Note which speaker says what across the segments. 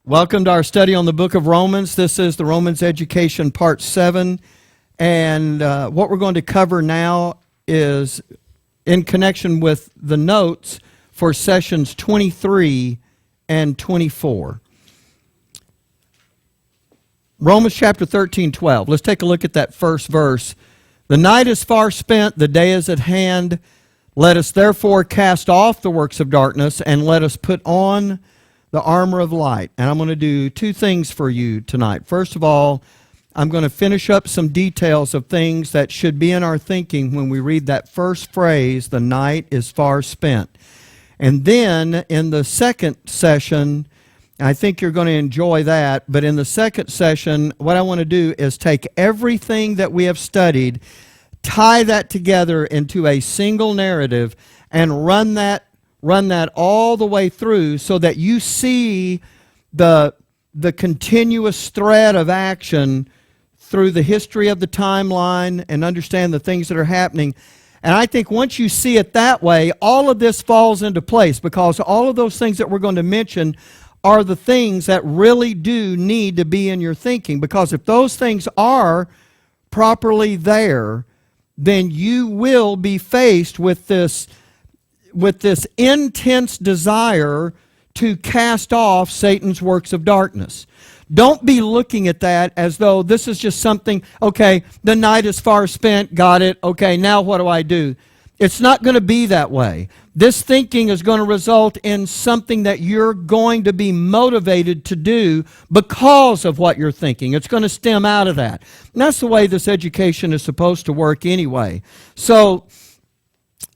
Speaker 1: Welcome to our study on the book of Romans. This is the Romans Education Part 7. And what we're going to cover now is in connection with the notes for sessions 23 and 24. Romans chapter 13:12. Let's take a look at that first verse. The night is far spent, the day is at hand. Let us therefore cast off the works of darkness and let us put on the armor of light. And I'm going to do two things for you tonight. First of all, I'm going to finish up some details of things that should be in our thinking when we read that first phrase, the night is far spent. And then in the second session, I think you're going to enjoy that, but in the second session, what I want to do is take everything that we have studied, tie that together into a single narrative, and run that all the way through so that you see the continuous thread of action through the history of the timeline and understand the things that are happening. And I think once you see it that way, all of this falls into place, because all of those things that we're going to mention are the things that really do need to be in your thinking. Because if those things are properly there, then you will be faced with this intense desire to cast off Satan's works of darkness. Don't be looking at that as though this is just something, okay, the night is far spent, got it, okay, now what do I do? It's not going to be that way. This thinking is going to result in something that you're going to be motivated to do because of what you're thinking. It's going to stem out of that. And that's the way this education is supposed to work anyway. So,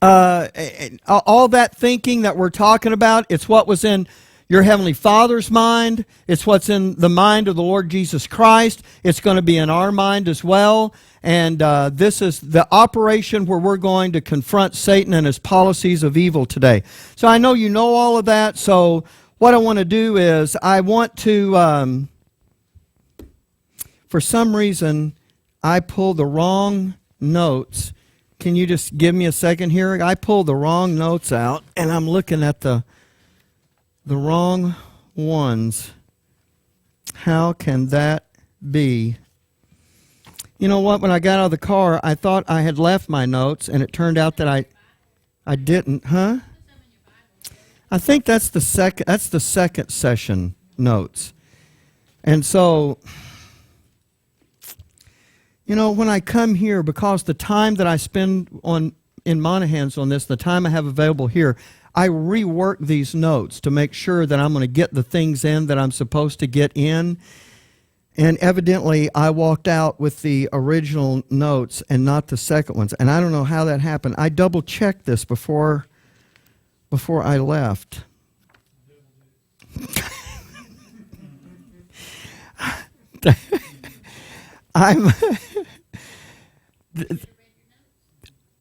Speaker 1: all that thinking that we're talking about, it's what was in your Heavenly Father's mind. It's what's in the mind of the Lord Jesus Christ. It's going to be in our mind as well. And this is the operation where we're going to confront Satan and his policies of evil today. So I know you know all of that. So what I want to do is I want to, for some reason, I pulled the wrong notes. Can you just give me a second here? I pulled the wrong notes out, and I'm looking at the wrong ones. How can that be? You know what? When I got out of the car, I thought I had left my notes, and it turned out that I didn't. Huh? I think that's the second session notes. And so, you know, when I come here, because the time that I spend in Monahans on this, the time I have available here, I rework these notes to make sure that I'm going to get the things in that I'm supposed to get in. And evidently, I walked out with the original notes and not the second ones. And I don't know how that happened. I double-checked this before I left.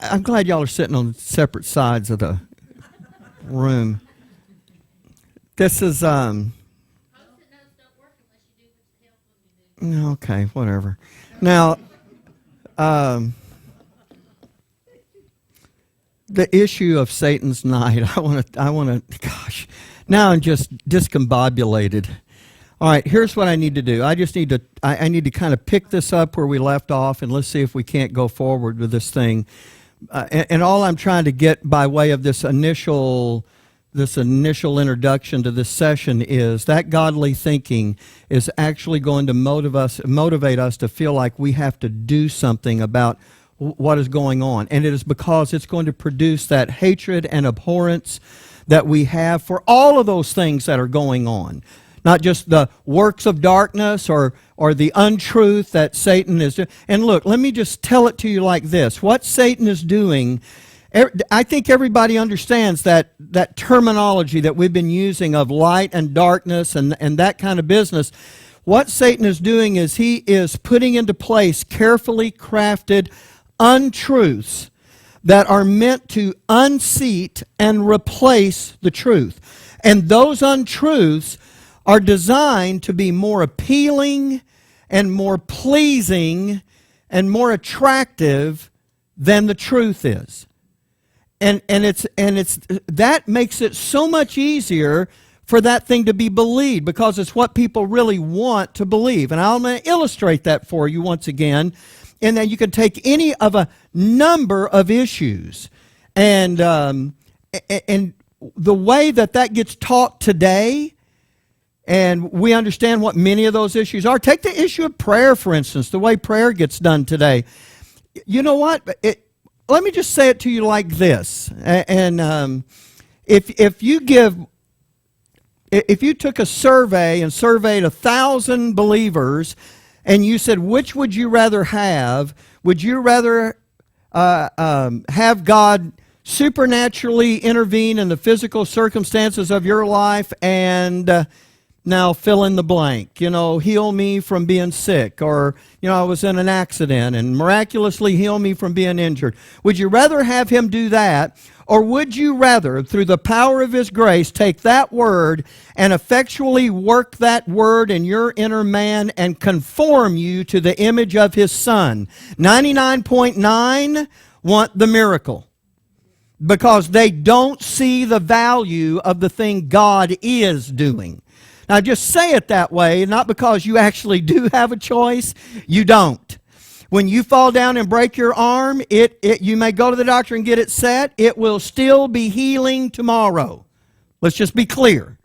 Speaker 1: I'm glad y'all are sitting on separate sides of the room. This is okay, whatever. Now, the issue of Satan's night. I want to. Gosh, now I'm just discombobulated. All right, here's what I need to do. I need to kind of pick this up where we left off, and let's see if we can't go forward with this thing. And all I'm trying to get by way of this initial introduction to this session is that godly thinking is actually going to motivate us to feel like we have to do something about what is going on. And it is because it's going to produce that hatred and abhorrence that we have for all of those things that are going on. Not just the works of darkness or the untruth that Satan is doing. And look, let me just tell it to you like this. What Satan is doing, I think everybody understands that terminology that we've been using of light and darkness and that kind of business. What Satan is doing is he is putting into place carefully crafted untruths that are meant to unseat and replace the truth. And those untruths are designed to be more appealing and more pleasing and more attractive than the truth is. And it's that makes it so much easier for that thing to be believed, because it's what people really want to believe. And I'm going to illustrate that for you once again. And then you can take any of a number of issues. And the way that gets taught today, and we understand what many of those issues are. Take the issue of prayer, for instance, the way prayer gets done today. You know what? Let me just say it to you like this. And if you took a survey and surveyed 1,000 believers, and you said, which would you rather have? Would you rather have God supernaturally intervene in the physical circumstances of your life and now fill in the blank, heal me from being sick, or, I was in an accident and miraculously heal me from being injured? Would you rather have him do that, or would you rather, through the power of his grace, take that word and effectually work that word in your inner man and conform you to the image of his Son? 99.9 want the miracle, because they don't see the value of the thing God is doing. Now, just say it that way, not because you actually do have a choice. You don't. When you fall down and break your arm, you may go to the doctor and get it set. It will still be healing tomorrow. Let's just be clear.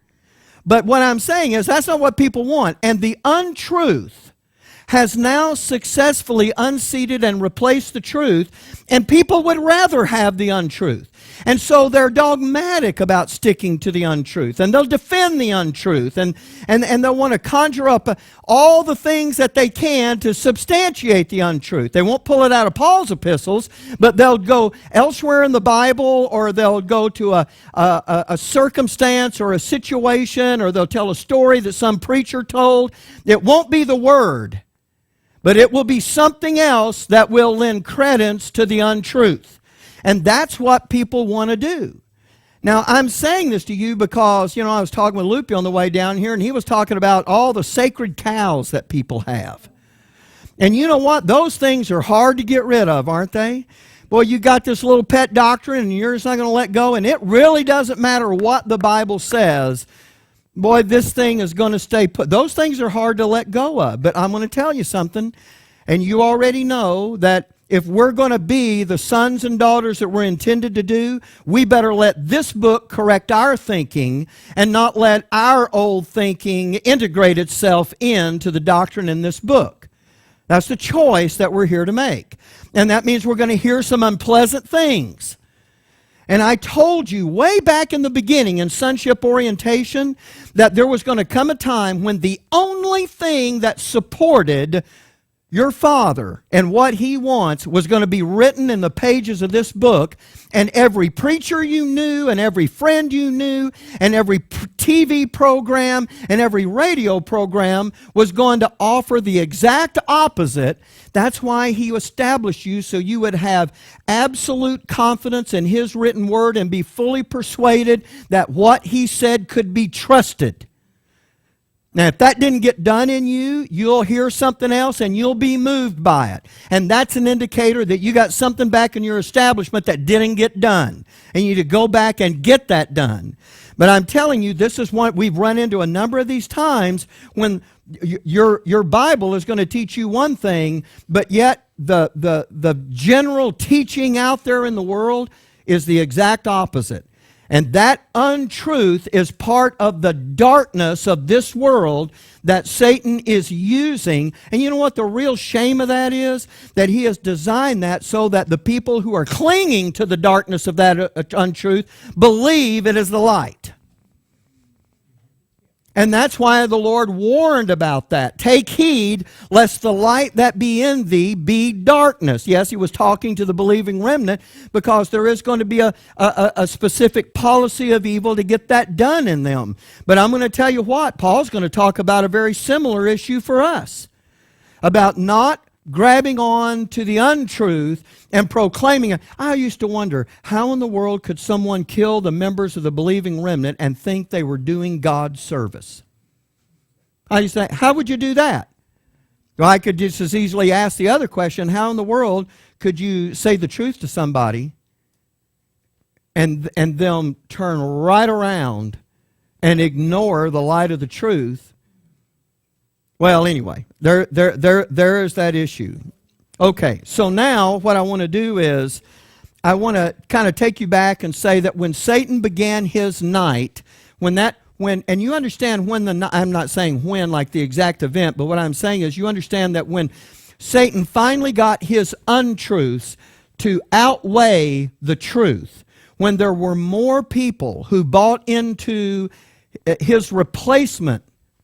Speaker 1: But what I'm saying is that's not what people want. And the untruth has now successfully unseated and replaced the truth, and people would rather have the untruth. And so they're dogmatic about sticking to the untruth, and they'll defend the untruth, and they'll want to conjure up all the things that they can to substantiate the untruth. They won't pull it out of Paul's epistles, but they'll go elsewhere in the Bible, or they'll go to a circumstance or a situation, or they'll tell a story that some preacher told. It won't be the Word, but it will be something else that will lend credence to the untruth. And that's what people want to do. Now, I'm saying this to you because, I was talking with Lupe on the way down here, and he was talking about all the sacred cows that people have. And you know what? Those things are hard to get rid of, aren't they? Boy, you got this little pet doctrine, and you're just not going to let go, and it really doesn't matter what the Bible says. Boy, this thing is going to stay put. Those things are hard to let go of. But I'm going to tell you something, and you already know that if we're going to be the sons and daughters that we're intended to do, we better let this book correct our thinking and not let our old thinking integrate itself into the doctrine in this book. That's the choice that we're here to make. And that means we're going to hear some unpleasant things. And I told you way back in the beginning in Sonship orientation that there was going to come a time when the only thing that supported your Father and what He wants was going to be written in the pages of this book, and every preacher you knew and every friend you knew and every TV program and every radio program was going to offer the exact opposite. That's why He established you, so you would have absolute confidence in His written word and be fully persuaded that what He said could be trusted. Now, if that didn't get done in you, you'll hear something else and you'll be moved by it. And that's an indicator that you got something back in your establishment that didn't get done. And you need to go back and get that done. But I'm telling you, this is what we've run into a number of these times when your Bible is going to teach you one thing, but yet the general teaching out there in the world is the exact opposite. And that untruth is part of the darkness of this world that Satan is using. And you know what the real shame of that is? That he has designed that so that the people who are clinging to the darkness of that untruth believe it is the light. And that's why the Lord warned about that. Take heed lest the light that be in thee be darkness. Yes, He was talking to the believing remnant because there is going to be a specific policy of evil to get that done in them. But I'm going to tell you what, Paul's going to talk about a very similar issue for us. About not grabbing on to the untruth and proclaiming it. I used to wonder, how in the world could someone kill the members of the believing remnant and think they were doing God's service? I used to think, how would you do that? Well, I could just as easily ask the other question, how in the world could you say the truth to somebody and them turn right around and ignore the light of the truth, well, anyway, there is that issue. Okay, so now what I want to do is I want to kind of take you back and say that when Satan began his night, and you understand I'm not saying when like the exact event, but what I'm saying is you understand that when Satan finally got his untruths to outweigh the truth, when there were more people who bought into his replacement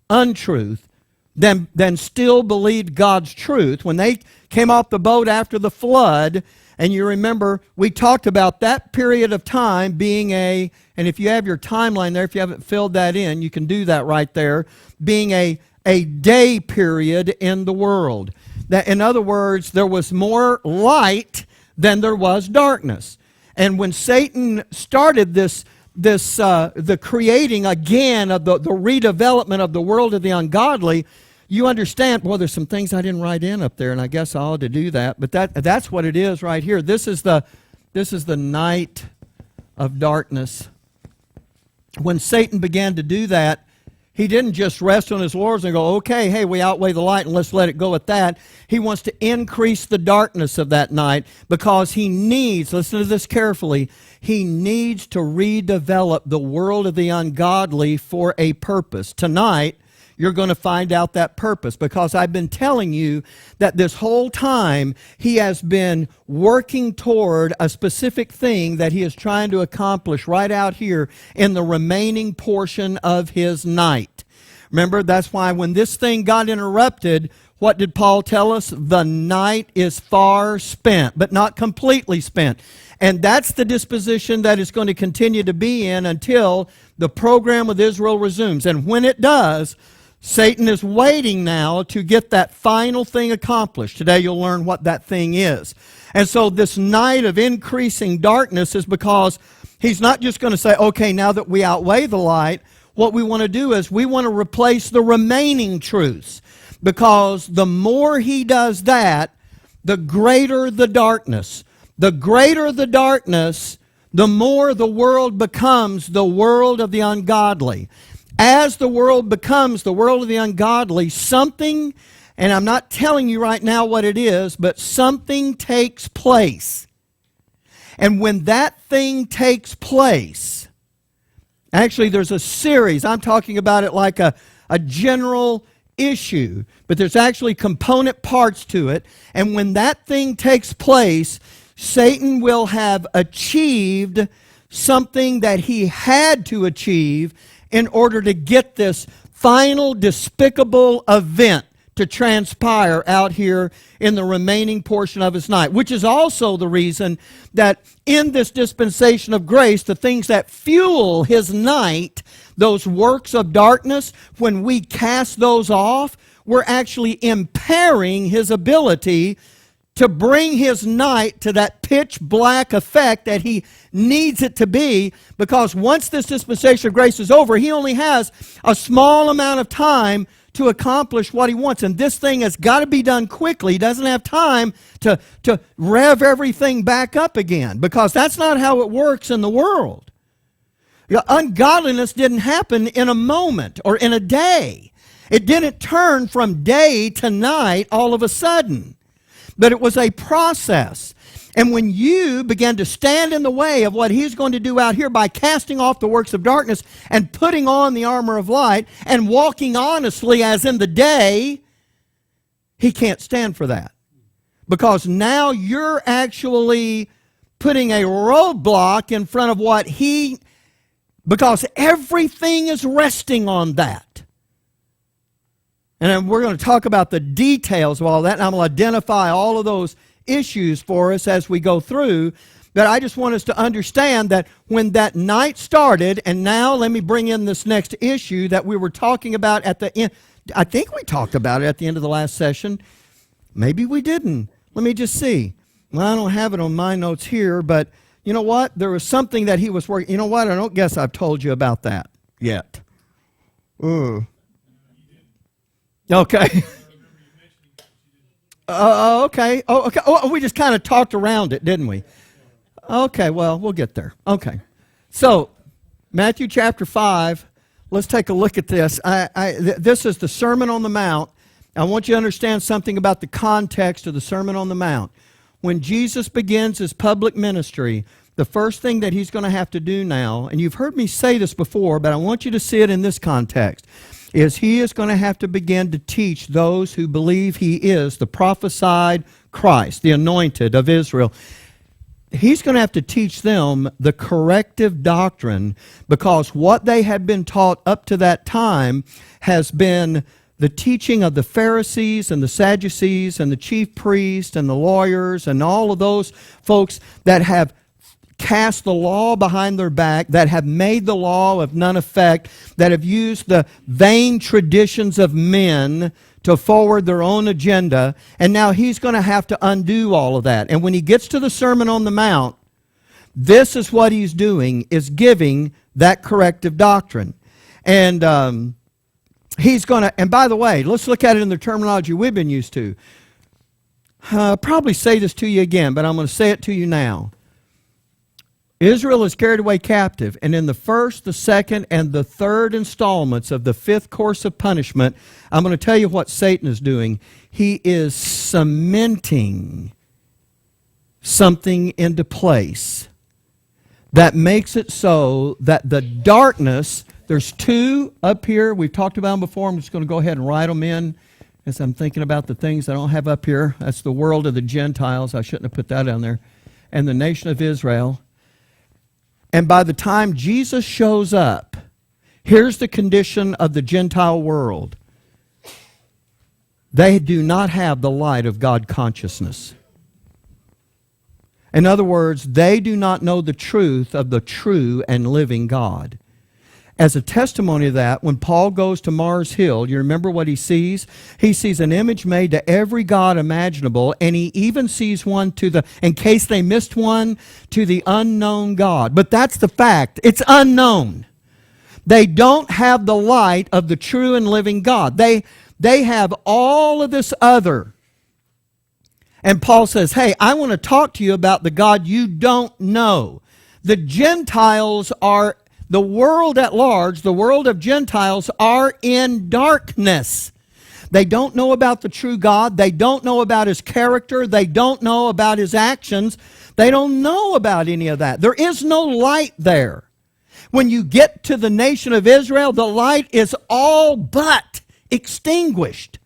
Speaker 1: untruth than still believed God's truth, when they came off the boat after the flood, and you remember we talked about that period of time being and if you have your timeline there, if you haven't filled that in, you can do that right there, being a day period in the world. That, in other words, there was more light than there was darkness. And when Satan started the creating again of the redevelopment of the world of the ungodly, you understand, well, there's some things I didn't write in up there, and I guess I ought to do that. But that's what it is right here. This is the night of darkness. When Satan began to do that, he didn't just rest on his laurels and go, okay, hey, we outweigh the light and let's let it go at that. He wants to increase the darkness of that night because he needs, listen to this carefully, he needs to redevelop the world of the ungodly for a purpose. Tonight, you're going to find out that purpose, because I've been telling you that this whole time he has been working toward a specific thing that he is trying to accomplish right out here in the remaining portion of his night. Remember, that's why when this thing got interrupted, what did Paul tell us? The night is far spent, but not completely spent. And that's the disposition that is going to continue to be in until the program with Israel resumes. And when it does, Satan is waiting now to get that final thing accomplished. Today you'll learn what that thing is. And so this night of increasing darkness is because he's not just going to say, okay, now that we outweigh the light, what we want to do is we want to replace the remaining truths. Because the more he does that, the greater the darkness. The greater the darkness, the more the world becomes the world of the ungodly. As the world becomes the world of the ungodly, something, and I'm not telling you right now what it is, but something takes place. And when that thing takes place, actually there's a series, I'm talking about it like a general issue, but there's actually component parts to it. And when that thing takes place, Satan will have achieved something that he had to achieve in order to get this final despicable event to transpire out here in the remaining portion of his night, which is also the reason that in this dispensation of grace, the things that fuel his night, those works of darkness, when we cast those off, we're actually impairing his ability to bring his night to that pitch black effect that he needs it to be, because once this dispensation of grace is over, he only has a small amount of time to accomplish what he wants. And this thing has got to be done quickly. He doesn't have time to rev everything back up again, because that's not how it works in the world. Ungodliness didn't happen in a moment or in a day. It didn't turn from day to night all of a sudden. But it was a process. And when you begin to stand in the way of what he's going to do out here by casting off the works of darkness and putting on the armor of light and walking honestly as in the day, he can't stand for that. Because now you're actually putting a roadblock in front of what because everything is resting on that. And we're going to talk about the details of all that, and I'm going to identify all of those issues for us as we go through. But I just want us to understand that when that night started, and now let me bring in this next issue that we were talking about at the end. I think we talked about it at the end of the last session. Maybe we didn't. Let me just see. Well, I don't have it on my notes here, but you know what? There was something that he was working. You know what? I don't guess I've told you about that yet. Ooh. Okay. Okay. Oh, okay. Oh, we just kind of talked around it, didn't we? Okay, well, we'll get there. Okay. So, Matthew chapter 5, Let's take a look at this. This is the Sermon on the Mount. I want you to understand something about the context of the Sermon on the Mount. When Jesus begins his public ministry, the first thing that he's going to have to do now, and you've heard me say this before, but I want you to see it in this context, is he is going to have to begin to teach those who believe he is the prophesied Christ, the anointed of Israel. He's going to have to teach them the corrective doctrine, because what they had been taught up to that time has been the teaching of the Pharisees and the Sadducees and the chief priests and the lawyers and all of those folks that have cast the law behind their back, that have made the law of none effect, that have used the vain traditions of men to forward their own agenda, and now he's going to have to undo all of that. And when he gets to the Sermon on the Mount, this is what he's doing, is giving that corrective doctrine. And he's going to, and by the way, let's look at it in the terminology we've been used to. I'll probably say this to you again, but I'm going to say it to you now. Israel is carried away captive, and in the first, the second, and the third installments of the fifth course of punishment, I'm going to tell you what Satan is doing. He is cementing something into place that makes it so that the darkness, there's two up here, we've talked about them before, I'm just going to go ahead and write them in as I'm thinking about the things I don't have up here. That's the world of the Gentiles, I shouldn't have put that on there, and the nation of Israel. And by the time Jesus shows up, here's the condition of the Gentile world. They do not have the light of God consciousness. In other words, they do not know the truth of the true and living God. As a testimony of that, when Paul goes to Mars Hill, you remember what he sees? He sees an image made to every god imaginable, and he even sees one to the, in case they missed one, to the unknown God. But that's the fact. It's unknown. They don't have the light of the true and living God. They have all of this other. And Paul says, hey, I want to talk to you about the God you don't know. The Gentiles are, the world at large, the world of Gentiles are in darkness. They don't know about the true God. They don't know about his character. They don't know about his actions. They don't know about any of that. There is no light there. When you get to the nation of Israel, the light is all but extinguished.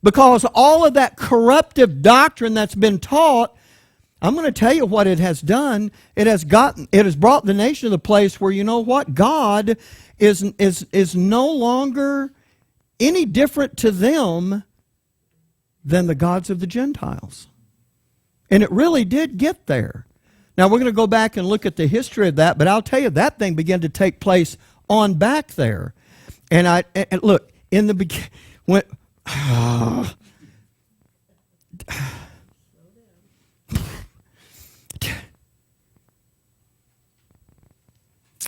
Speaker 1: Because all of that corruptive doctrine that's been taught, I'm going to tell you what it has done. It has brought the nation to the place where, you know what, God is no longer any different to them than the gods of the Gentiles. And it really did get there. Now we're going to go back and look at the history of that, but I'll tell you that thing began to take place on back there. And look, in the beginning, when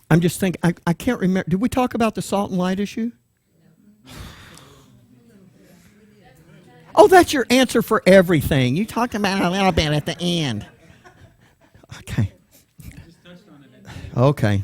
Speaker 1: I'm just thinking, I can't remember. Did we talk about the salt and light issue? Oh, that's your answer for everything. You talked about it a little bit at the end. Okay. Okay.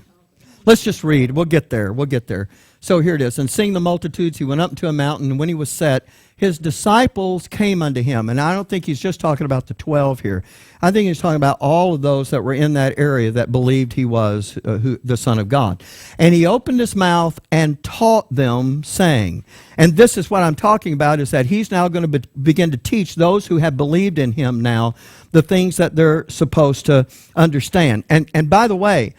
Speaker 1: Let's just read. We'll get there. We'll get there. So here it is. And seeing the multitudes, he went up to a mountain, and when he was set, his disciples came unto him. And I don't think he's just talking about the 12 here. I think he's talking about all of those that were in that area that believed he was the Son of God. And he opened his mouth and taught them, saying, and this is what I'm talking about, is that he's now going to begin to teach those who have believed in him now the things that they're supposed to understand. And by the way,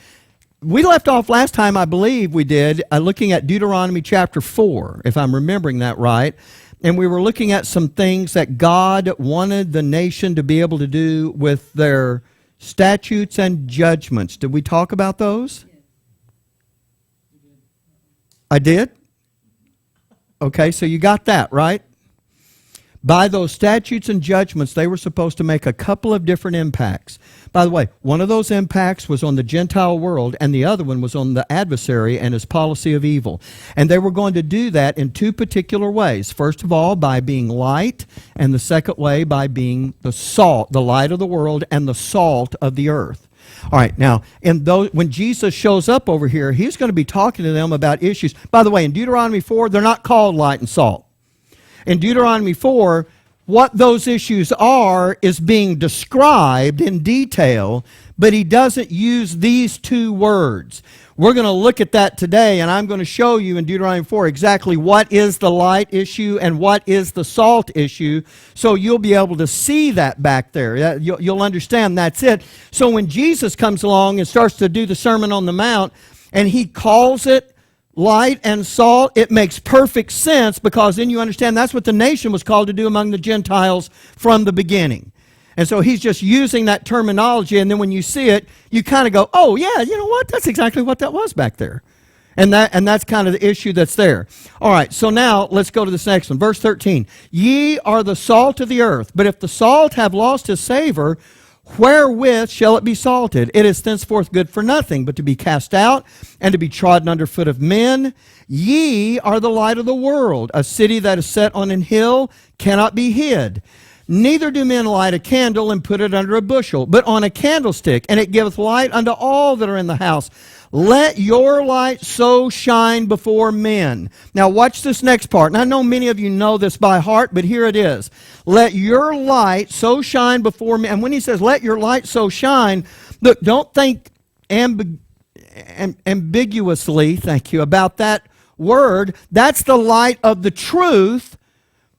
Speaker 1: we left off last time, I believe we did, looking at Deuteronomy chapter 4, if I'm remembering that right. And we were looking at some things that God wanted the nation to be able to do with their statutes and judgments. Did we talk about those? I did? Okay, so you got that, right? By those statutes and judgments, they were supposed to make a couple of different impacts. By the way, one of those impacts was on the Gentile world, and the other one was on the adversary and his policy of evil. And they were going to do that in two particular ways. First of all, by being light, and the second way by being the salt, the light of the world and the salt of the earth. All right, now, when Jesus shows up over here, he's going to be talking to them about issues. By the way, in Deuteronomy 4, they're not called light and salt. In Deuteronomy 4, what those issues are is being described in detail, but he doesn't use these two words. We're going to look at that today, and I'm going to show you in Deuteronomy 4 exactly what is the light issue and what is the salt issue, so you'll be able to see that back there. You'll understand that's it. So when Jesus comes along and starts to do the Sermon on the Mount, and he calls it light and salt, it makes perfect sense, because then you understand that's what the nation was called to do among the Gentiles from the beginning. And so he's just using that terminology, and then when you see it, you kind of go, oh yeah, you know what? That's exactly what that was back there. And that's kind of the issue that's there. All right, so now let's go to this next one. Verse 13. Ye are the salt of the earth, but if the salt have lost his savor, wherewith shall it be salted? It is thenceforth good for nothing, but to be cast out and to be trodden under foot of men. Ye are the light of the world. A city that is set on an hill cannot be hid. Neither do men light a candle and put it under a bushel, but on a candlestick, and it giveth light unto all that are in the house. Let your light so shine before men. Now watch this next part. And I know many of you know this by heart, but here it is. Let your light so shine before men. And when he says, let your light so shine, look, don't think ambiguously, thank you, about that word. That's the light of the truth.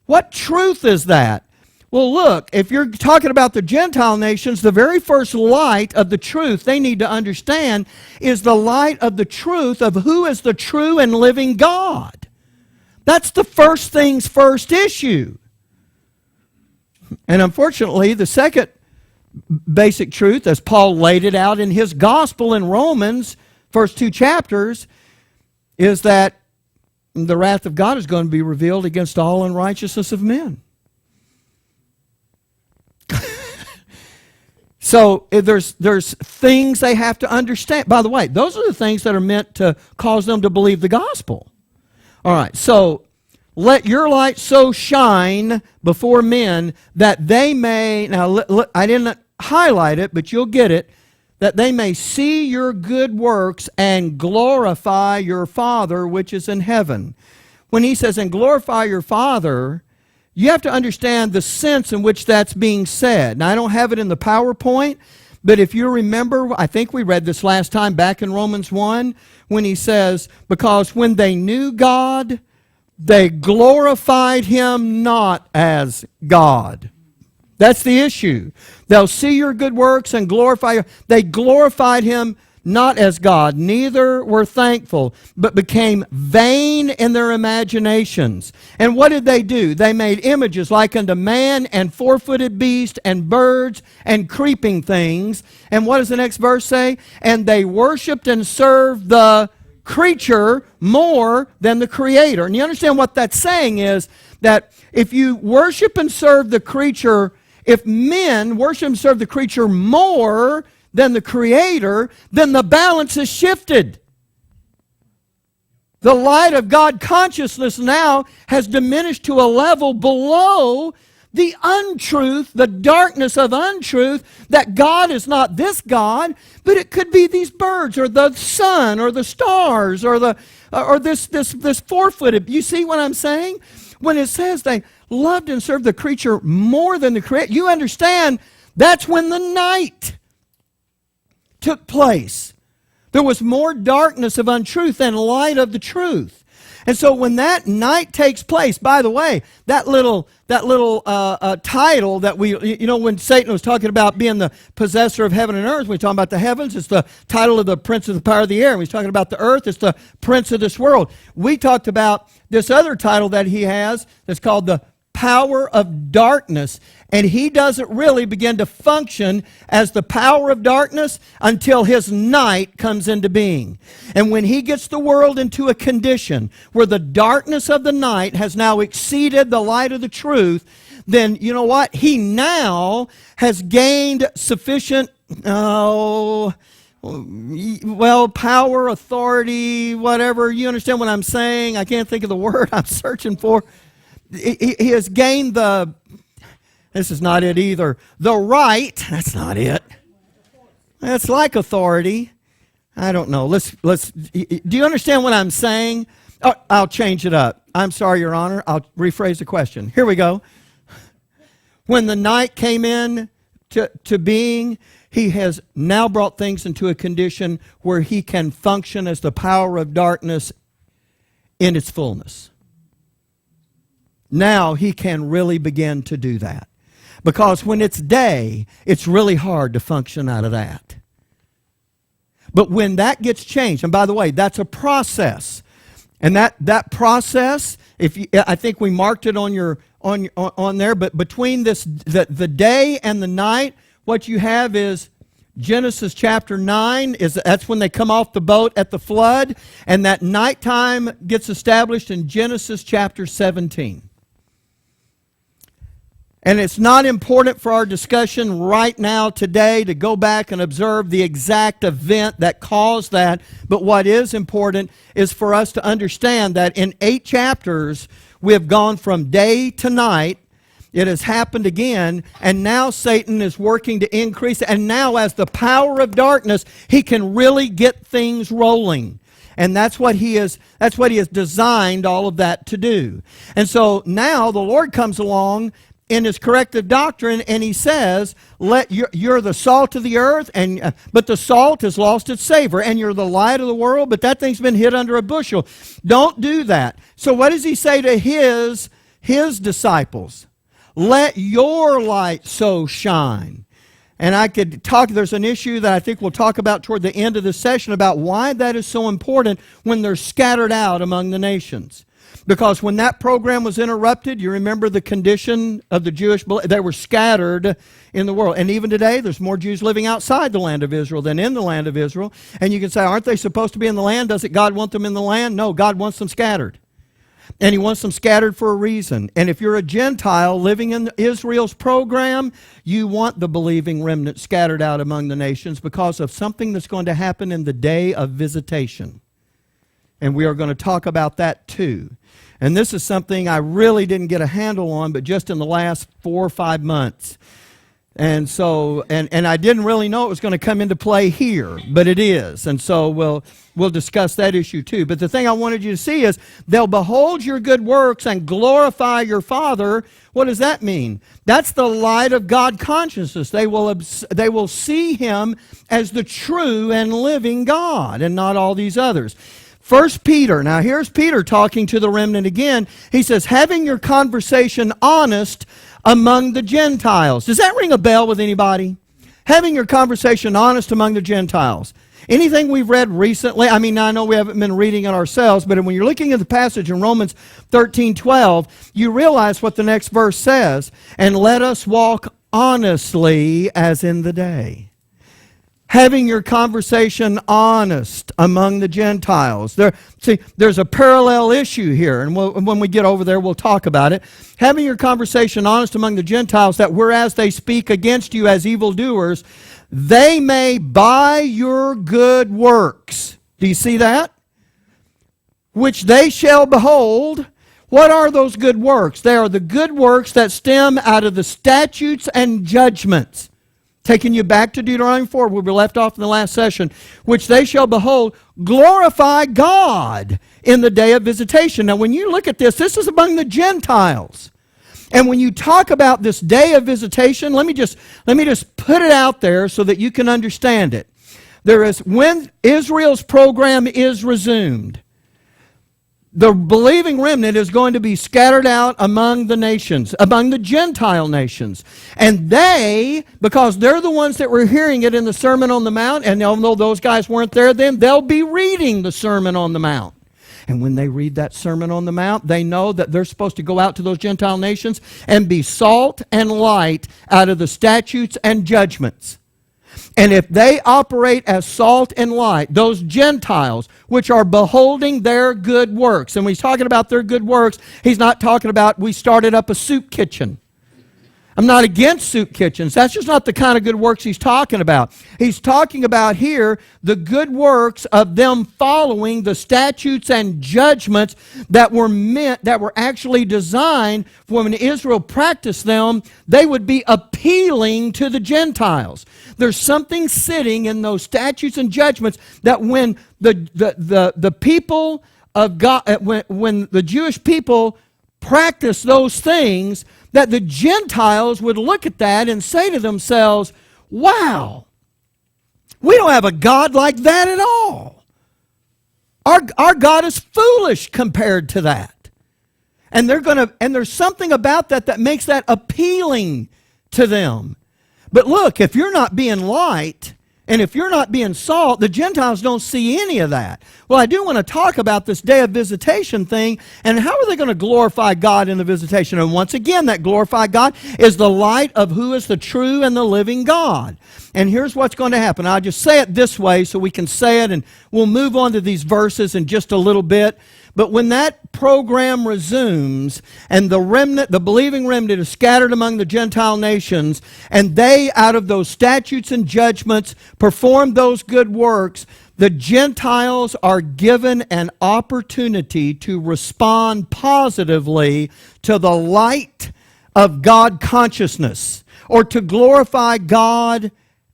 Speaker 1: What truth is that? Well, look, if you're talking about the Gentile nations, the very first light of the truth they need to understand is the light of the truth of who is the true and living God. That's the first things first issue. And unfortunately, the second basic truth, as Paul laid it out in his gospel in Romans, first 2 chapters, is that the wrath of God is going to be revealed against all unrighteousness of men. So there's things they have to understand. By the way, those are the things that are meant to cause them to believe the gospel. All right, so let your light so shine before men that they may, now I didn't highlight it, but you'll get it, that they may see your good works and glorify your Father which is in heaven. When he says, and glorify your Father, you have to understand the sense in which that's being said. Now, I don't have it in the PowerPoint, but if you remember, I think we read this last time back in Romans 1, when he says, because when they knew God, they glorified him not as God. That's the issue. They'll see your good works and glorify you. They glorified him not as God, neither were thankful, but became vain in their imaginations. And what did they do? They made images like unto man and four-footed beast and birds and creeping things. And what does the next verse say? And they worshiped and served the creature more than the Creator. And you understand what that's saying is that if you worship and serve the creature, if men worship and serve the creature more than the Creator, then the balance is shifted. The light of God consciousness now has diminished to a level below the untruth, the darkness of untruth, that God is not this God, but it could be these birds or the sun or the stars or this four-footed. You see what I'm saying? When it says they loved and served the creature more than the Creator, you understand that's when the night took place. There was more darkness of untruth than light of the truth. And so when that night takes place, by the way, that little title that when Satan was talking about being the possessor of heaven and earth, when he's talking about the heavens, it's the title of the prince of the power of the air. When he's talking about the earth, it's the prince of this world. We talked about this other title that he has that's called the power of darkness, and he doesn't really begin to function as the power of darkness until his night comes into being. And when he gets the world into a condition where the darkness of the night has now exceeded the light of the truth, then you know what? He now has gained sufficient power, authority, whatever. You understand what I'm saying? I can't think of the word I'm searching for. He has gained this is not it either, the right, that's not it. It's like authority. I don't know. Do you understand what I'm saying? Oh, I'll change it up. I'm sorry, Your Honor. I'll rephrase the question. Here we go. When the night came in to being, he has now brought things into a condition where he can function as the power of darkness in its fullness. Now he can really begin to do that. Because when it's day, it's really hard to function out of that. But when that gets changed, and by the way, that's a process. And that process, I think we marked it on there, but between the day and the night, what you have is Genesis chapter 9, that's when they come off the boat at the flood, and that nighttime gets established in Genesis chapter 17. And it's not important for our discussion right now today to go back and observe the exact event that caused that. But what is important is for us to understand that in 8 chapters, we have gone from day to night. It has happened again, and now Satan is working to increase. And now as the power of darkness, he can really get things rolling. And that's what he has designed all of that to do. And so now the Lord comes along in his corrective doctrine, and he says, you're the salt of the earth, but the salt has lost its savor, and you're the light of the world, but that thing's been hid under a bushel. Don't do that. So what does he say to his disciples? Let your light so shine. And I could talk, there's an issue that I think we'll talk about toward the end of this session about why that is so important when they're scattered out among the nations. Because when that program was interrupted, you remember the condition of the Jewish, they were scattered in the world. And even today, there's more Jews living outside the land of Israel than in the land of Israel. And you can say, aren't they supposed to be in the land? Doesn't God want them in the land? No, God wants them scattered. And he wants them scattered for a reason. And if you're a Gentile living in Israel's program, you want the believing remnant scattered out among the nations because of something that's going to happen in the day of visitation. And we are going to talk about that too. And this is something I really didn't get a handle on, but just in the last 4 or 5 months. And so, and I didn't really know it was going to come into play here, but it is. And so we'll discuss that issue too. But the thing I wanted you to see is, they'll behold your good works and glorify your Father. What does that mean? That's the light of God consciousness. They will see him as the true and living God and not all these others. 1 Peter, now here's Peter talking to the remnant again. He says, having your conversation honest among the Gentiles. Does that ring a bell with anybody? Having your conversation honest among the Gentiles. Anything we've read recently, I mean, I know we haven't been reading it ourselves, but when you're looking at the passage in Romans 13:12, you realize what the next verse says. And let us walk honestly as in the day. Having your conversation honest among the Gentiles. There's a parallel issue here, and when we get over there, we'll talk about it. Having your conversation honest among the Gentiles, that whereas they speak against you as evildoers, they may by your good works. Do you see that? Which they shall behold. What are those good works? They are the good works that stem out of the statutes and judgments. Taking you back to Deuteronomy 4, where we left off in the last session, which they shall behold, glorify God in the day of visitation. Now, when you look at this is among the Gentiles. And when you talk about this day of visitation, let me just put it out there so that you can understand it. When Israel's program is resumed, the believing remnant is going to be scattered out among the nations, among the Gentile nations. And they, because they're the ones that were hearing it in the Sermon on the Mount, and although those guys weren't there then, they'll be reading the Sermon on the Mount. And when they read that Sermon on the Mount, they know that they're supposed to go out to those Gentile nations and be salt and light out of the statutes and judgments. And if they operate as salt and light, those Gentiles, which are beholding their good works, and when he's talking about their good works, he's not talking about we started up a soup kitchen. I'm not against soup kitchens. That's just not the kind of good works he's talking about. He's talking about here the good works of them following the statutes and judgments that were actually designed for when Israel practiced them, they would be appealing to the Gentiles. There's something sitting in those statutes and judgments that when the people of God, when the Jewish people practice those things, that the Gentiles would look at that and say to themselves, wow, we don't have a God like that at all. Our God is foolish compared to that. And there's something about that makes that appealing to them. But look, if you're not being light, and if you're not being salt, the Gentiles don't see any of that. Well, I do want to talk about this day of visitation thing, and how are they going to glorify God in the visitation? And once again, that glorified God is the light of who is the true and the living God. And here's what's going to happen. I'll just say it this way so we can say it, and we'll move on to these verses in just a little bit. But when that program resumes and the remnant, the believing remnant, is scattered among the Gentile nations, and they, out of those statutes and judgments, perform those good works, the Gentiles are given an opportunity to respond positively to the light of God consciousness, or to glorify God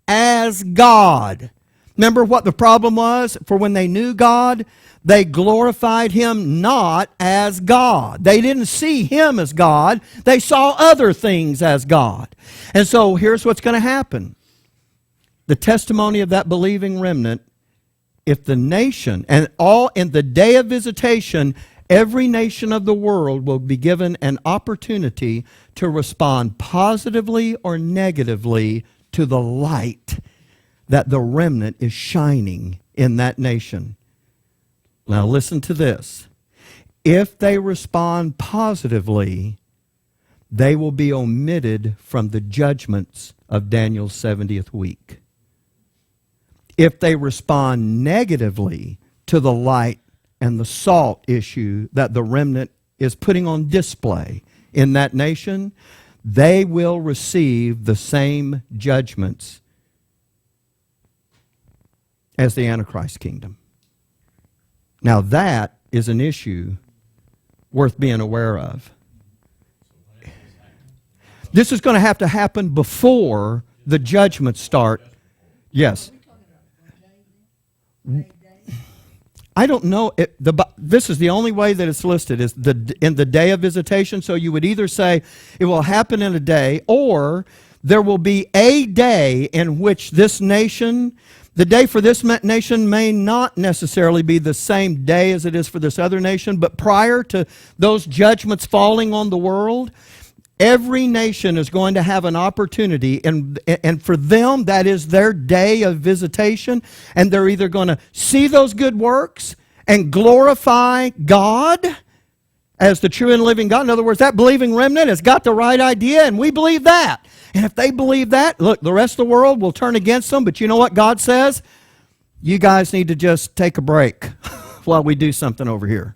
Speaker 1: as God. Remember what the problem was? For when they knew God, they glorified Him not as God. They didn't see Him as God. They saw other things as God. And so here's what's going to happen. The testimony of that believing remnant, if the nation, and all in the day of visitation, every nation of the world will be given an opportunity to respond positively or negatively to the light that the remnant is shining in that nation. Now listen to this. If they respond positively, they will be omitted from the judgments of Daniel's 70th week. If they respond negatively to the light and the salt issue that the remnant is putting on display in that nation, they will receive the same judgments as the Antichrist kingdom. Now that is an issue worth being aware of. This is going to have to happen before the judgments start. Yes. I don't know. This is the only way that it's listed, is in the day of visitation. So you would either say it will happen in a day, or there will be a day in which this nation, the day for this nation may not necessarily be the same day as it is for this other nation, but prior to those judgments falling on the world, every nation is going to have an opportunity, and for them, that is their day of visitation, and they're either going to see those good works and glorify God as the true and living God. In other words, that believing remnant has got the right idea, and we believe that. And if they believe that, look, the rest of the world will turn against them, but you know what God says? You guys need to just take a break while we do something over here.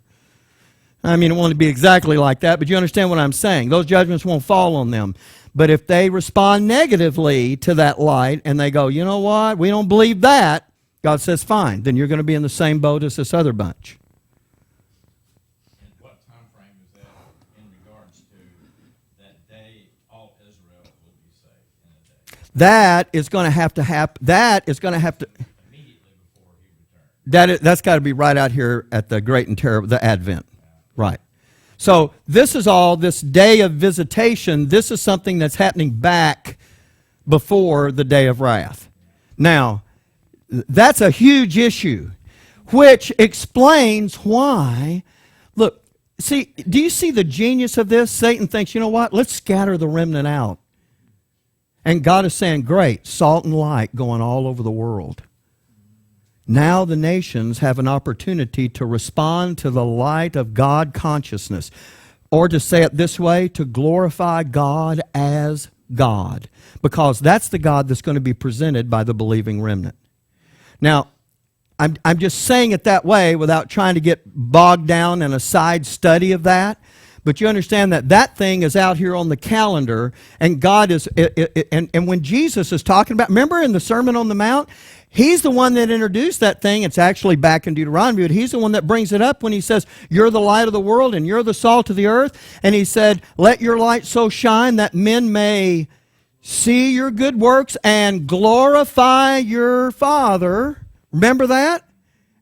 Speaker 1: I mean, it won't be exactly like that, but you understand what I'm saying. Those judgments won't fall on them. But if they respond negatively to that light and they go, you know what, we don't believe that, God says, fine, then you're going to be in the same boat as this other bunch.
Speaker 2: And what time frame is that in regards to that day all Israel will be saved in a day?
Speaker 1: That is going to have to happen. That is going to have to...
Speaker 2: Immediately before He returns.
Speaker 1: That's got to be right out here at the great and terrible, the Advent. Right. So this is all, this day of visitation, this is something that's happening back before the day of wrath. Now, that's a huge issue, which explains why, look, see, do you see the genius of this? Satan thinks, you know what, let's scatter the remnant out. And God is saying, great, salt and light going all over the world. Now the nations have an opportunity to respond to the light of God consciousness. Or to say it this way, to glorify God as God. Because that's the God that's going to be presented by the believing remnant. Now, I'm just saying it that way without trying to get bogged down in a side study of that. But you understand that that thing is out here on the calendar, and God is, and when Jesus is talking about, remember in the Sermon on the Mount, He's the one that introduced that thing. It's actually back in Deuteronomy, but He's the one that brings it up when He says, you're the light of the world and you're the salt of the earth. And He said, let your light so shine that men may see your good works and glorify your Father. Remember that?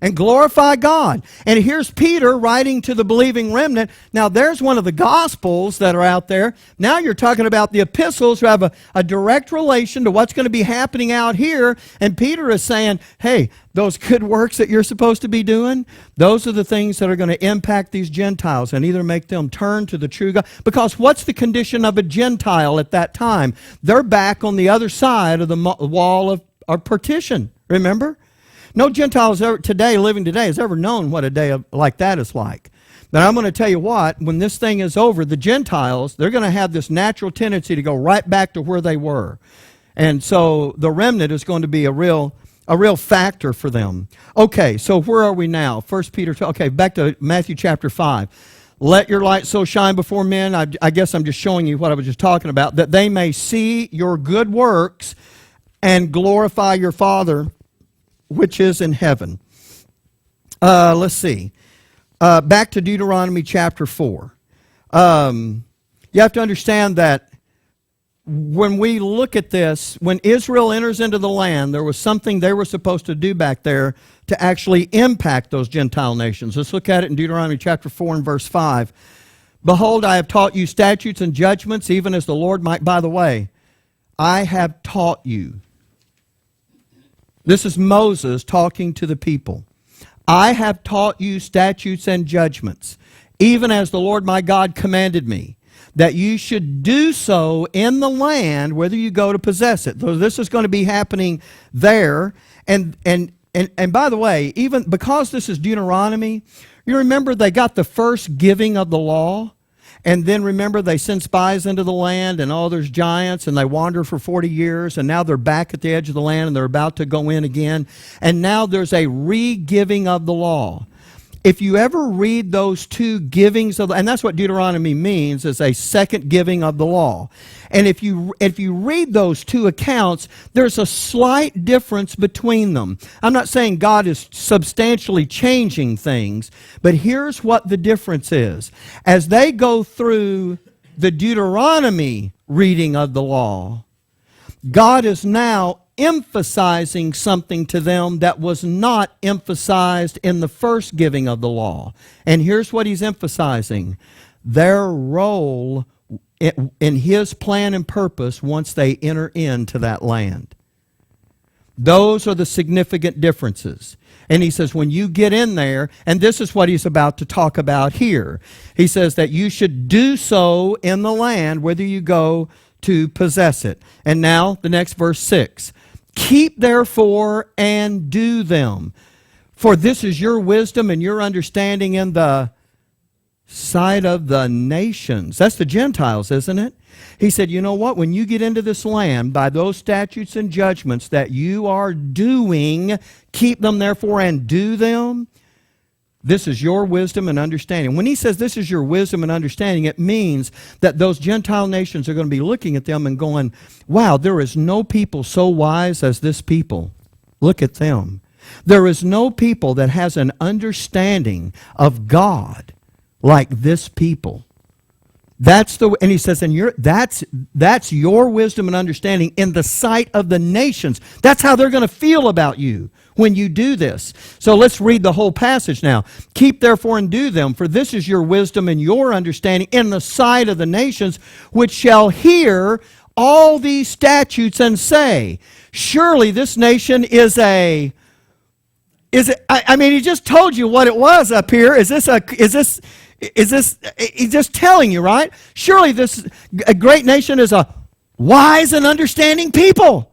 Speaker 1: And glorify God. And here's Peter writing to the believing remnant. Now, there's one of the Gospels that are out there. Now you're talking about the epistles who have a direct relation to what's going to be happening out here. And Peter is saying, hey, those good works that you're supposed to be doing, those are the things that are going to impact these Gentiles and either make them turn to the true God. Because what's the condition of a Gentile at that time? They're back on the other side of the wall of partition, remember? No Gentile living today has ever known what a day like that is like. But I'm going to tell you what, when this thing is over, the Gentiles, they're going to have this natural tendency to go right back to where they were. And so the remnant is going to be a real factor for them. Okay, so where are we now? 1 Peter 2, okay, back to Matthew chapter 5. Let your light so shine before men. I guess I'm just showing you what I was just talking about, that they may see your good works and glorify your Father which is in heaven. Let's see. Back to Deuteronomy chapter 4. You have to understand that when we look at this, when Israel enters into the land, there was something they were supposed to do back there to actually impact those Gentile nations. Let's look at it in Deuteronomy chapter 4 and verse 5. Behold, I have taught you statutes and judgments, even as the Lord might. By the way, I have taught you. This is Moses talking to the people. I have taught you statutes and judgments, even as the Lord my God commanded me, that you should do so in the land, whether you go to possess it. So this is going to be happening there. And by the way, even because this is Deuteronomy, you remember they got the first giving of the law. And then remember, they sent spies into the land, and there's giants, and they wander for 40 years, and now they're back at the edge of the land, and they're about to go in again. And now there's a re-giving of the law. If you ever read those two givings of, and that's what Deuteronomy means, is a second giving of the law. And if you read those two accounts, there's a slight difference between them. I'm not saying God is substantially changing things, but here's what the difference is. As they go through the Deuteronomy reading of the law, God is now emphasizing something to them that was not emphasized in the first giving of the law. And here's what He's emphasizing. Their role in His plan and purpose once they enter into that land. Those are the significant differences. And He says, when you get in there, and this is what He's about to talk about here. He says that you should do so in the land, whether you go to possess it. And now, the next verse 6. Keep therefore and do them, for this is your wisdom and your understanding in the sight of the nations. That's the Gentiles, isn't it? He said, you know what? When you get into this land, by those statutes and judgments that you are doing, keep them therefore and do them. This is your wisdom and understanding. When He says this is your wisdom and understanding, it means that those Gentile nations are going to be looking at them and going, wow, there is no people so wise as this people. Look at them. There is no people that has an understanding of God like this people. And He says, and that's your wisdom and understanding in the sight of the nations. That's how they're going to feel about you when you do this. So let's read the whole passage now. Keep therefore and do them, for this is your wisdom and your understanding in the sight of the nations, which shall hear all these statutes and say, surely this nation is a... I mean, He just told you what it was up here. Is this, he's just telling you, right? Surely this a great nation is a wise and understanding people.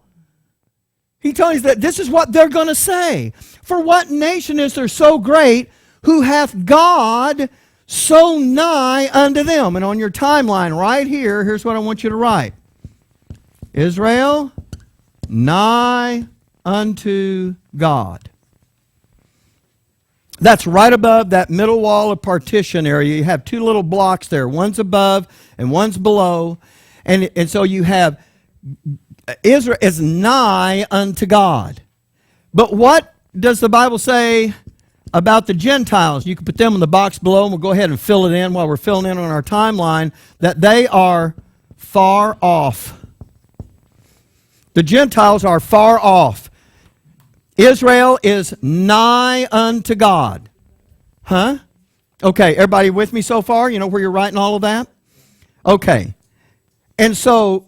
Speaker 1: He told us that this is what they're going to say. For what nation is there so great who hath God so nigh unto them? And on your timeline right here, here's what I want you to write. Israel, nigh unto God. That's right above that middle wall of partition area. You have two little blocks there. One's above and one's below. And so you have Israel is nigh unto God. But what does the Bible say about the Gentiles? You can put them in the box below, and we'll go ahead and fill it in while we're filling in on our timeline, that they are far off. The Gentiles are far off. Israel is nigh unto God. Huh? Okay, everybody with me so far? You know where you're writing all of that? Okay. And so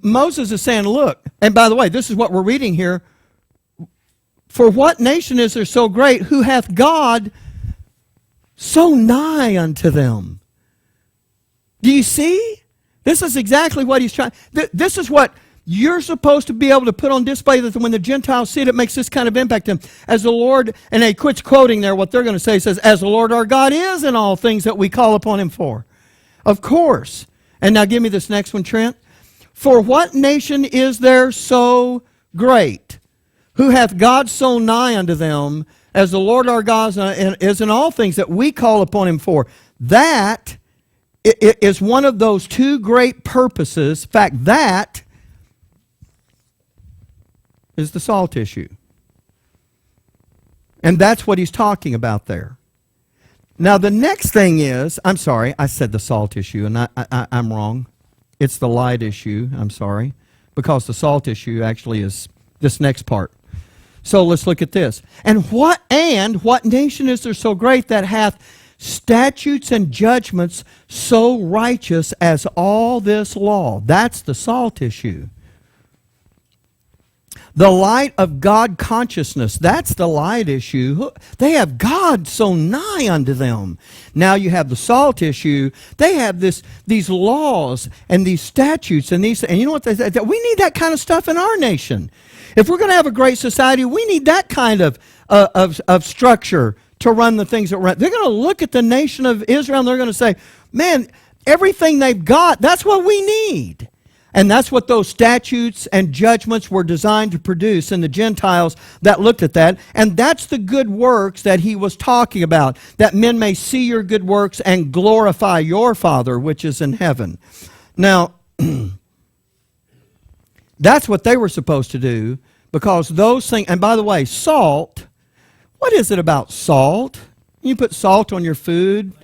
Speaker 1: Moses is saying, look, and by the way, this is what we're reading here. For what nation is there so great, who hath God so nigh unto them? Do you see? This is exactly what he's trying. This is what you're supposed to be able to put on display, that when the Gentiles see it, it makes this kind of impact on them. As the Lord, and he quits quoting there what they're going to say. He says, as the Lord our God is in all things that we call upon him for. Of course. And now give me this next one, Trent. For what nation is there so great, who hath God so nigh unto them, as the Lord our God is in all things that we call upon him for? That is one of those two great purposes. In fact, that is the salt issue. And that's what he's talking about there. Now, the next thing is, I'm sorry, I said the salt issue, and I'm wrong. It's the light issue, I'm sorry, because the salt issue actually is this next part. So let's look at this. And what nation is there so great that hath statutes and judgments so righteous as all this law? That's the salt issue. The light of God consciousness, that's the light issue. They have God so nigh unto them. Now you have the salt issue. They have these laws and these statutes and you know what they say? We need that kind of stuff in our nation. If we're going to have a great society, we need that kind of structure to run the things that run. They're going to look at the nation of Israel and they're going to say, man, everything they've got, that's what we need. And that's what those statutes and judgments were designed to produce in the Gentiles that looked at that. And that's the good works that he was talking about, that men may see your good works and glorify your Father which is in heaven. Now, that's what they were supposed to do, because those things, and by the way, salt, what is it about salt? You put salt on your food,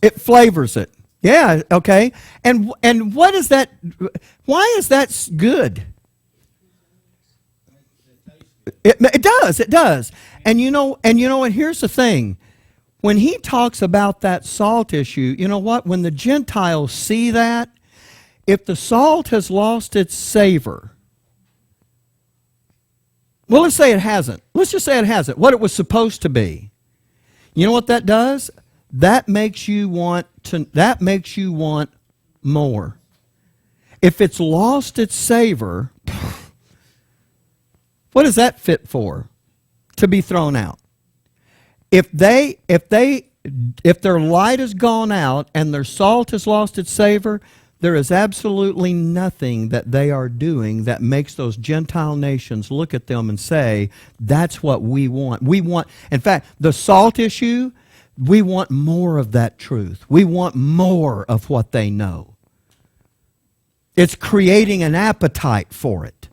Speaker 1: it flavors it. Yeah, okay. And what is that? Why is that good? It does. And and here's the thing. When he talks about that salt issue, you know what? When the Gentiles see that, if the salt has lost its savor, well, let's say it hasn't. Let's just say it hasn't. What it was supposed to be. You know what that does? That makes you want more. If it's lost its savor, what is that fit for? To be thrown out. If their light has gone out and their salt has lost its savor, there is absolutely nothing that they are doing that makes those Gentile nations look at them and say, that's what we want. In fact, the salt issue, we want more of that truth. We want more of what they know. It's creating an appetite for it.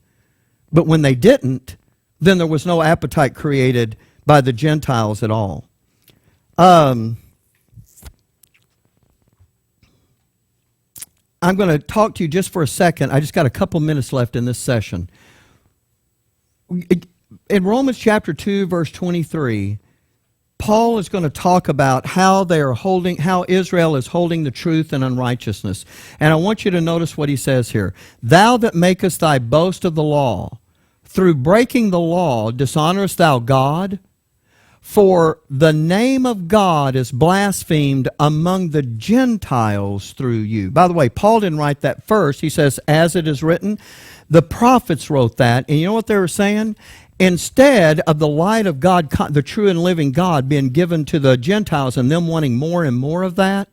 Speaker 1: But when they didn't, then there was no appetite created by the Gentiles at all. I'm going to talk to you just for a second. I just got a couple minutes left in this session. In Romans chapter 2, verse 23, Paul is going to talk about how Israel is holding the truth in unrighteousness. And I want you to notice what he says here. Thou that makest thy boast of the law, through breaking the law, dishonorest thou God? For the name of God is blasphemed among the Gentiles through you. By the way, Paul didn't write that first. He says, as it is written. The prophets wrote that. And you know what they were saying? Instead of the light of God, the true and living God, being given to the Gentiles and them wanting more and more of that,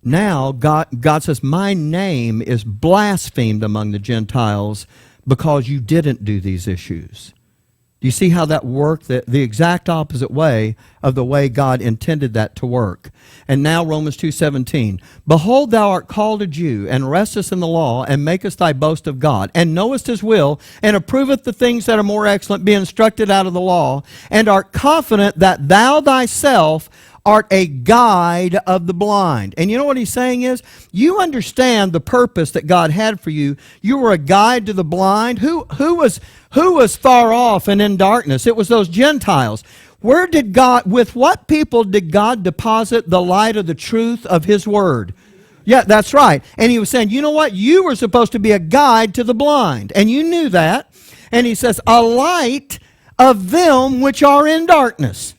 Speaker 1: now God says, my name is blasphemed among the Gentiles because you didn't do these issues. Do you see how that worked? The exact opposite way of the way God intended that to work. And now Romans 2:17. Behold, thou art called a Jew, and restest in the law, and makest thy boast of God, and knowest his will, and approveth the things that are more excellent, being instructed out of the law, and art confident that thou thyself art a guide of the blind. And you know what he's saying is, you understand the purpose that God had for you. You were a guide to the blind. Who was far off and in darkness? It was those Gentiles. With what people did God deposit the light of the truth of his word? Yeah, that's right. And he was saying, you know what? You were supposed to be a guide to the blind. And you knew that. And he says, a light of them which are in darkness.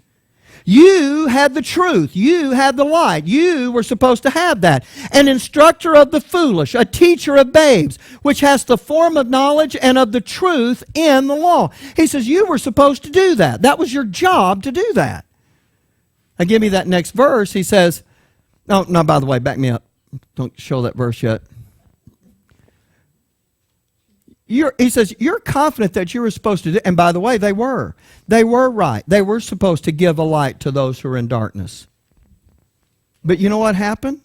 Speaker 1: You had the truth. You had the light. You were supposed to have that. An instructor of the foolish, a teacher of babes, which has the form of knowledge and of the truth in the law. He says you were supposed to do that. That was your job to do that. Now give me that next verse. He says, no, by the way, back me up. Don't show that verse yet. He says, you're confident that you were supposed to do, and by the way, they were. They were right. They were supposed to give a light to those who are in darkness. But you know what happened?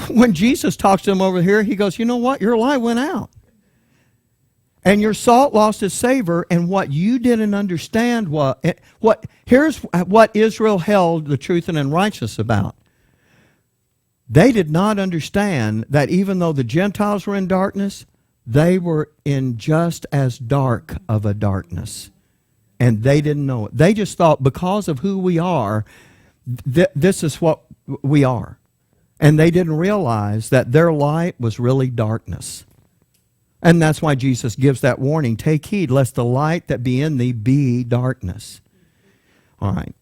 Speaker 1: When Jesus talks to them over here, he goes, you know what? Your light went out. And your salt lost its savor, and what you didn't understand here's what Israel held the truth and unrighteous about. They did not understand that even though the Gentiles were in darkness, they were in just as dark of a darkness. And they didn't know it. They just thought because of who we are, this is what we are. And they didn't realize that their light was really darkness. And that's why Jesus gives that warning, take heed lest the light that be in thee be darkness. All right.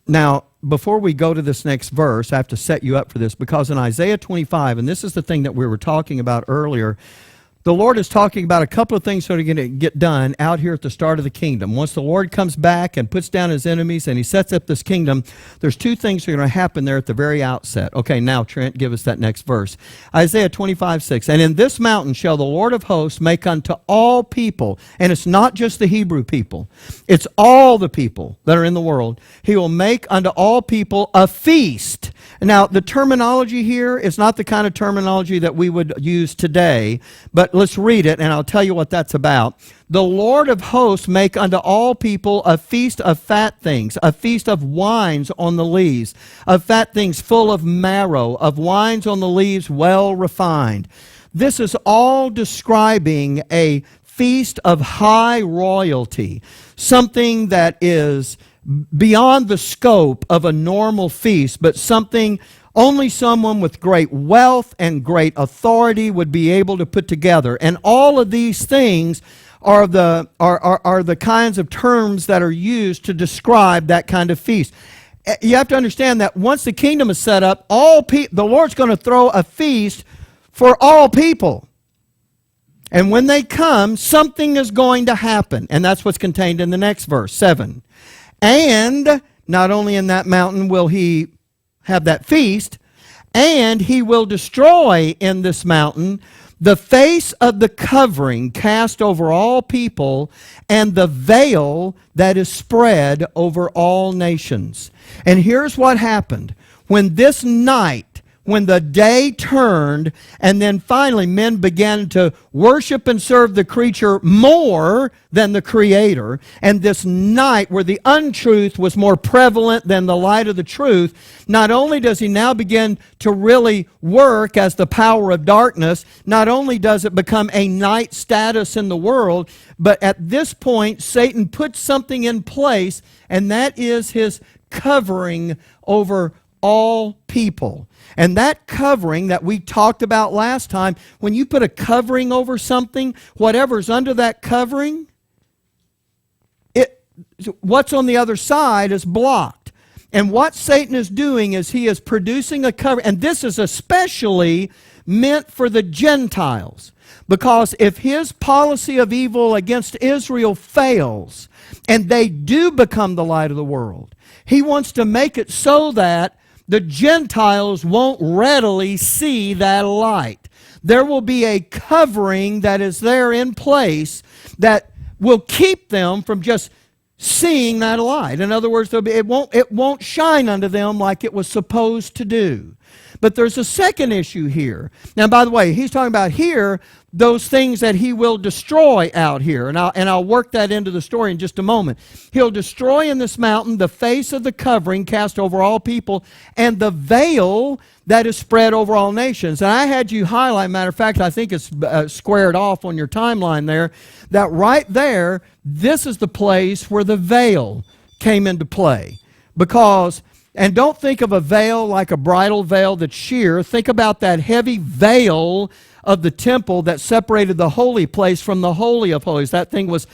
Speaker 1: Now, before we go to this next verse, I have to set you up for this, because in Isaiah 25, and this is the thing that we were talking about earlier, the Lord is talking about a couple of things that are going to get done out here at the start of the kingdom. Once the Lord comes back and puts down his enemies and he sets up this kingdom, there's two things that are going to happen there at the very outset. Okay, now, Trent, give us that next verse. Isaiah 25:6. And in this mountain shall the Lord of hosts make unto all people, and it's not just the Hebrew people, it's all the people that are in the world. He will make unto all people a feast. Now, the terminology here is not the kind of terminology that we would use today, but let's read it, and I'll tell you what that's about. The Lord of hosts make unto all people a feast of fat things, a feast of wines on the lees, of fat things full of marrow, of wines on the lees well refined. This is all describing a feast of high royalty, something that is beyond the scope of a normal feast, but something only someone with great wealth and great authority would be able to put together. And all of these things are the kinds of terms that are used to describe that kind of feast. You have to understand that once the kingdom is set up, the Lord's going to throw a feast for all people. And when they come, something is going to happen. And that's what's contained in the next verse, 7. And not only in that mountain will he have that feast, and he will destroy in this mountain the face of the covering cast over all people, and the veil that is spread over all nations. And here's what happened. When this night, when the day turned, and then finally men began to worship and serve the creature more than the Creator, and this night where the untruth was more prevalent than the light of the truth, not only does he now begin to really work as the power of darkness, not only does it become a night status in the world, but at this point Satan puts something in place, and that is his covering over all people. And that covering that we talked about last time, when you put a covering over something, whatever's under that covering, what's on the other side is blocked. And what Satan is doing is he is producing a cover, and this is especially meant for the Gentiles. Because if his policy of evil against Israel fails, and they do become the light of the world, he wants to make it so that the Gentiles won't readily see that light. There will be a covering that is there in place that will keep them from just seeing that light. In other words, it won't shine unto them like it was supposed to do. But there's a second issue here. Now, by the way, he's talking about here those things that he will destroy out here. And I'll work that into the story in just a moment. He'll destroy in this mountain the face of the covering cast over all people and the veil that is spread over all nations. And I had you highlight, matter of fact, I think it's squared off on your timeline there, that right there, this is the place where the veil came into play. Because, and don't think of a veil like a bridal veil that's sheer. Think about that heavy veil of the temple that separated the holy place from the Holy of Holies. That thing was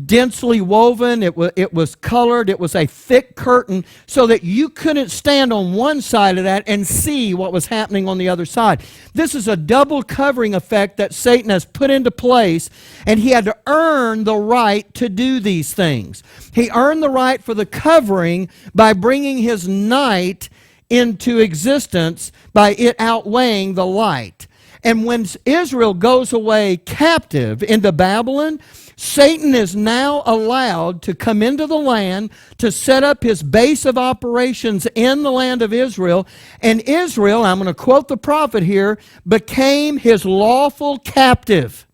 Speaker 1: densely woven. It was colored. It was a thick curtain so that you couldn't stand on one side of that and see what was happening on the other side. This is a double covering effect that Satan has put into place, and he had to earn the right to do these things. He earned the right for the covering by bringing his night into existence by it outweighing the light. And when Israel goes away captive into Babylon, Satan is now allowed to come into the land to set up his base of operations in the land of Israel. And Israel, I'm going to quote the prophet here, became his lawful captive.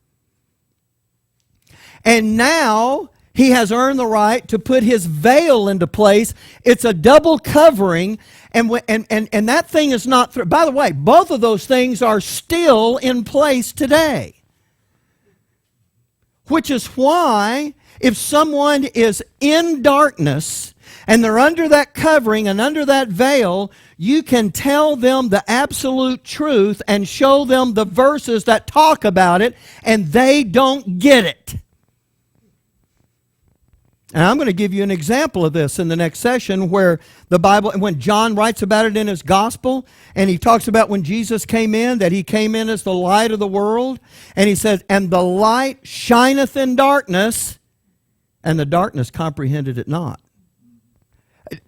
Speaker 1: And now he has earned the right to put his veil into place. It's a double covering, and that thing is not... By the way, both of those things are still in place today. Which is why, if someone is in darkness, and they're under that covering and under that veil, you can tell them the absolute truth and show them the verses that talk about it, and they don't get it. And I'm going to give you an example of this in the next session where the Bible, when John writes about it in his gospel, and he talks about when Jesus came in, that he came in as the light of the world, and he says, and the light shineth in darkness, and the darkness comprehended it not.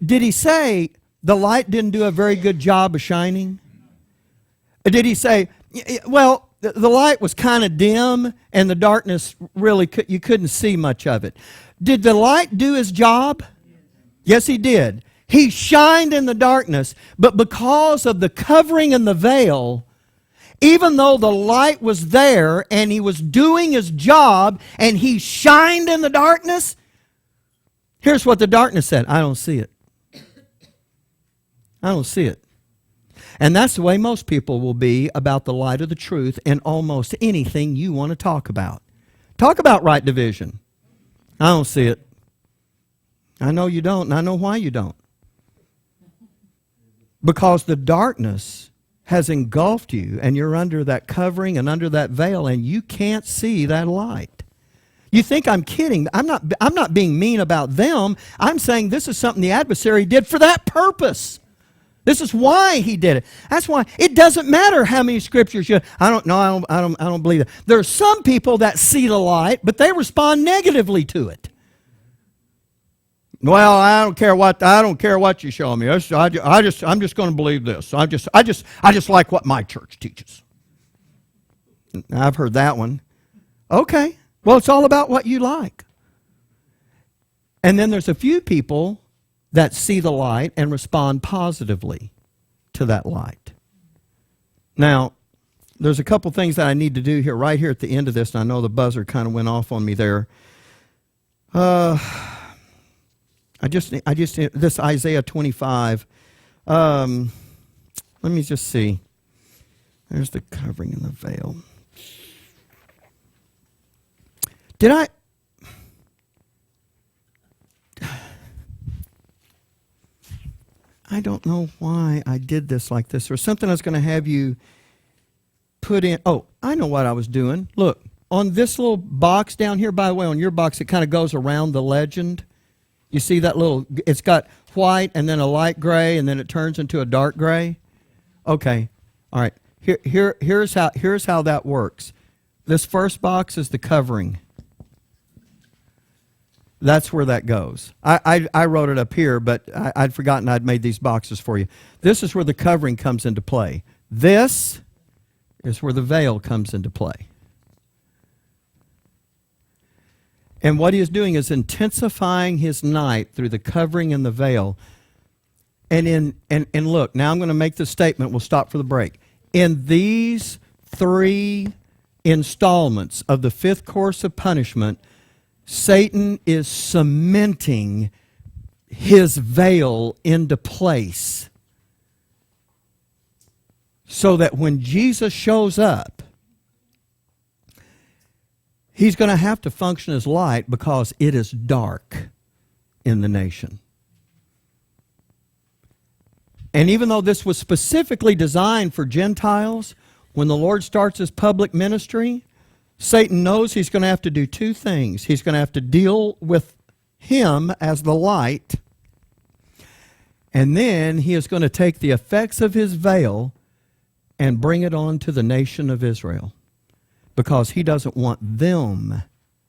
Speaker 1: Did he say the light didn't do a very good job of shining? Did he say, well, the light was kind of dim, and the darkness really, you couldn't see much of it? Did the light do his job? Yes, he did. He shined in the darkness, but because of the covering and the veil, even though the light was there and he was doing his job and he shined in the darkness, here's what the darkness said: I don't see it. I don't see it. And that's the way most people will be about the light of the truth in almost anything you want to talk about. Talk about right division. I don't see it. I know you don't, and I know why you don't. Because the darkness has engulfed you, and you're under that covering and under that veil, and you can't see that light. You think I'm kidding. I'm not being mean about them. I'm saying this is something the adversary did for that purpose. This is why he did it. That's why it doesn't matter how many scriptures you... I don't believe it. There are some people that see the light, but they respond negatively to it. Well, I don't care what you show me. I'm just going to believe this. I just like what my church teaches. I've heard that one. Okay. Well, it's all about what you like. And then there's a few people that see the light and respond positively to that light. Now, there's a couple things that I need to do here, right here at the end of this, and I know the buzzer kind of went off on me there. This Isaiah 25. Let me just see. There's the covering and the veil. I don't know why I did this like this. There's something I was going to have you put in. Oh, I know what I was doing. Look, on this little box down here, by the way, on your box, it kind of goes around the legend. You see that little, it's got white and then a light gray, and then it turns into a dark gray. Okay, all right. Here's how that works. This first box is the covering. That's where that goes. I wrote it up here, but I'd forgotten I'd made these boxes for you. This is where the covering comes into play. This is where the veil comes into play. And what he is doing is intensifying his night through the covering and the veil. And look, now I'm going to make this statement. We'll stop for the break. In these 3 installments of the 5th course of punishment, Satan is cementing his veil into place so that when Jesus shows up, he's going to have to function as light because it is dark in the nation. And even though this was specifically designed for Gentiles, when the Lord starts his public ministry, Satan knows he's going to have to do 2 things. He's going to have to deal with him as the light, and then he is going to take the effects of his veil and bring it on to the nation of Israel, because he doesn't want them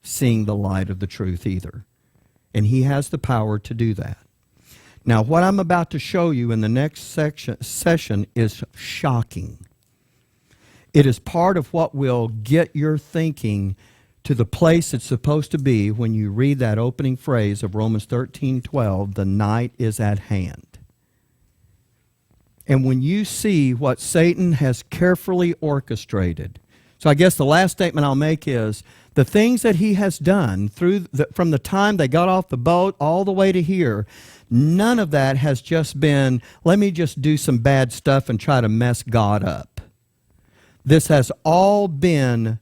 Speaker 1: seeing the light of the truth either. And he has the power to do that. Now, what I'm about to show you in the next session is shocking. It is part of what will get your thinking to the place it's supposed to be when you read that opening phrase of Romans 13:12, the night is at hand. And when you see what Satan has carefully orchestrated, so I guess the last statement I'll make is the things that he has done from the time they got off the boat all the way to here, none of that has just been, let me just do some bad stuff and try to mess God up. This has all been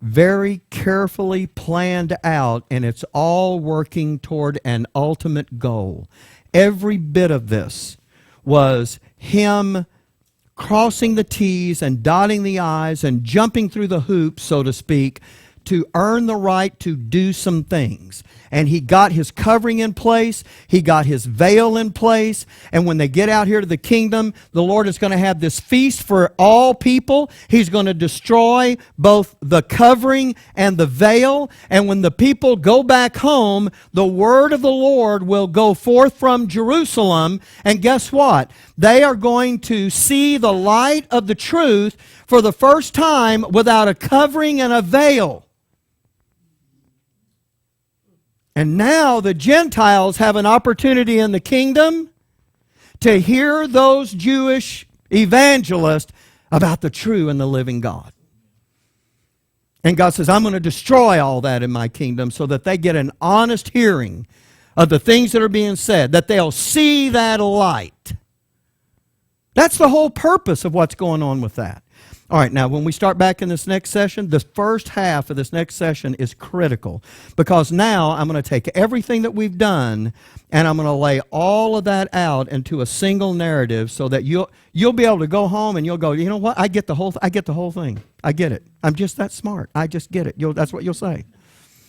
Speaker 1: very carefully planned out, and it's all working toward an ultimate goal. Every bit of this was him crossing the T's and dotting the I's and jumping through the hoops, so to speak, to earn the right to do some things. And he got his covering in place. He got his veil in place. And when they get out here to the kingdom, the Lord is going to have this feast for all people. He's going to destroy both the covering and the veil. And when the people go back home, the word of the Lord will go forth from Jerusalem. And guess what? They are going to see the light of the truth for the first time without a covering and a veil. And now the Gentiles have an opportunity in the kingdom to hear those Jewish evangelists about the true and the living God. And God says, I'm going to destroy all that in my kingdom so that they get an honest hearing of the things that are being said, that they'll see that light. That's the whole purpose of what's going on with that. All right, now when we start back in this next session, the first half of this next session is critical, because now I'm going to take everything that we've done and I'm going to lay all of that out into a single narrative so that you'll be able to go home and you'll go, you know what? I get the whole thing. I get it. I'm just that smart. I just get it. That's what you'll say.